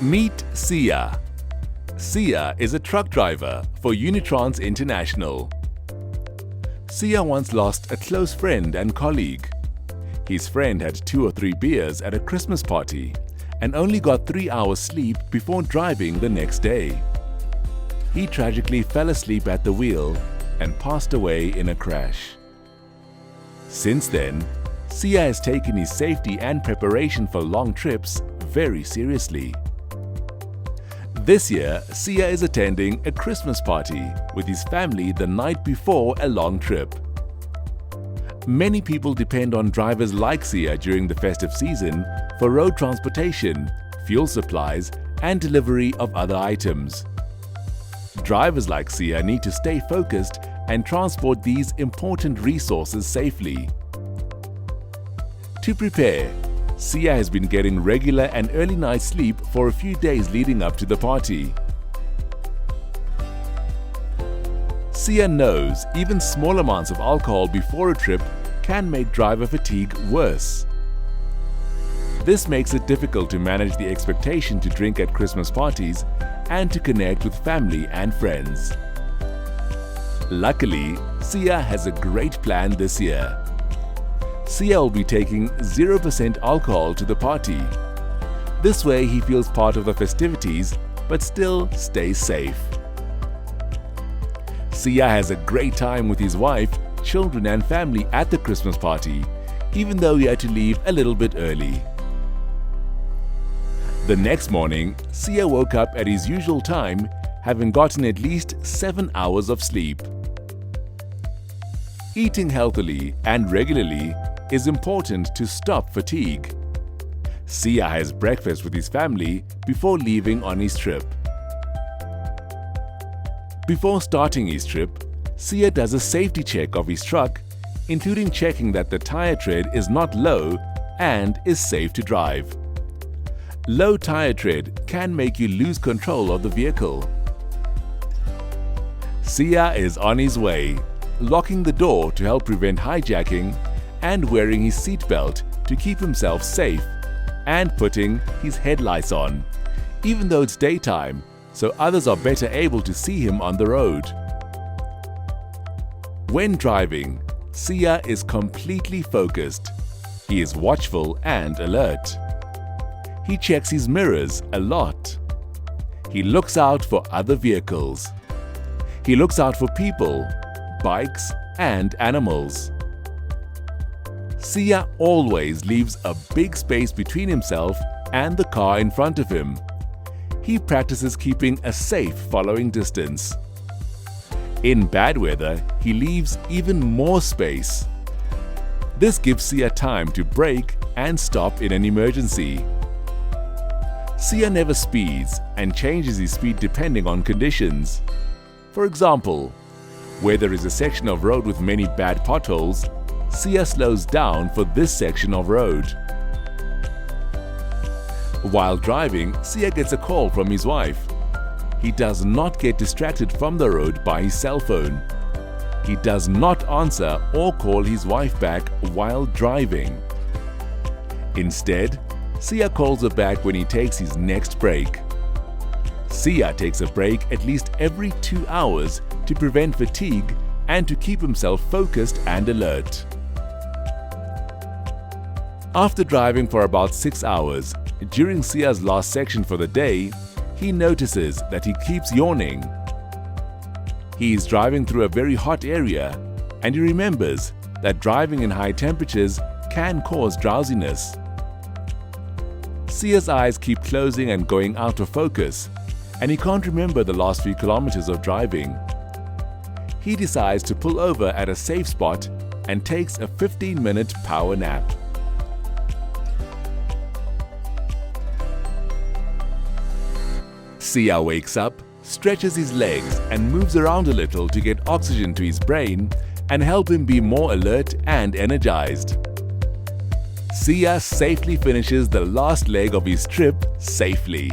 Meet Sia. Sia is a truck driver for Unitrans International. Sia once lost a close friend and colleague. His friend had 2 or 3 beers at a Christmas party and only got 3 hours sleep before driving the next day. He tragically fell asleep at the wheel and passed away in a crash. Since then, Sia has taken his safety and preparation for long trips very seriously. This year, Sia is attending a Christmas party with his family the night before a long trip. Many people depend on drivers like Sia during the festive season for road transportation, fuel supplies, and delivery of other items. Drivers like Sia need to stay focused and transport these important resources safely. To prepare, Sia has been getting regular and early night sleep for a few days leading up to the party. Sia knows even small amounts of alcohol before a trip can make driver fatigue worse. This makes it difficult to manage the expectation to drink at Christmas parties and to connect with family and friends. Luckily, Sia has a great plan this year. Sia will be taking 0% alcohol to the party. This way he feels part of the festivities but still stays safe. Sia has a great time with his wife, children and family at the Christmas party, even though he had to leave a little bit early. The next morning, Sia woke up at his usual time, having gotten at least 7 hours of sleep. Eating healthily and regularly is important to stop fatigue. Sia has breakfast with his family before leaving on his trip. Before starting his trip, Sia does a safety check of his truck, including checking that the tire tread is not low and is safe to drive. Low tire tread can make you lose control of the vehicle. Sia is on his way, locking the door to help prevent hijacking and wearing his seatbelt to keep himself safe and putting his headlights on, even though it's daytime, so others are better able to see him on the road. When driving, Sia is completely focused. He is watchful and alert. He checks his mirrors a lot. He looks out for other vehicles. He looks out for people, bikes, and animals. Sia always leaves a big space between himself and the car in front of him. He practices keeping a safe following distance. In bad weather, he leaves even more space. This gives Sia time to brake and stop in an emergency. Sia never speeds and changes his speed depending on conditions. For example, where there is a section of road with many bad potholes, Sia slows down for this section of road. While driving, Sia gets a call from his wife. He does not get distracted from the road by his cell phone. He does not answer or call his wife back while driving. Instead, Sia calls her back when he takes his next break. Sia takes a break at least every 2 hours to prevent fatigue and to keep himself focused and alert. After driving for about 6 hours, during Sia's last section for the day, he notices that he keeps yawning. He is driving through a very hot area and he remembers that driving in high temperatures can cause drowsiness. Sia's eyes keep closing and going out of focus, and he can't remember the last few kilometers of driving. He decides to pull over at a safe spot and takes a 15-minute power nap. Sia wakes up, stretches his legs and moves around a little to get oxygen to his brain and help him be more alert and energized. Sia safely finishes the last leg of his trip safely.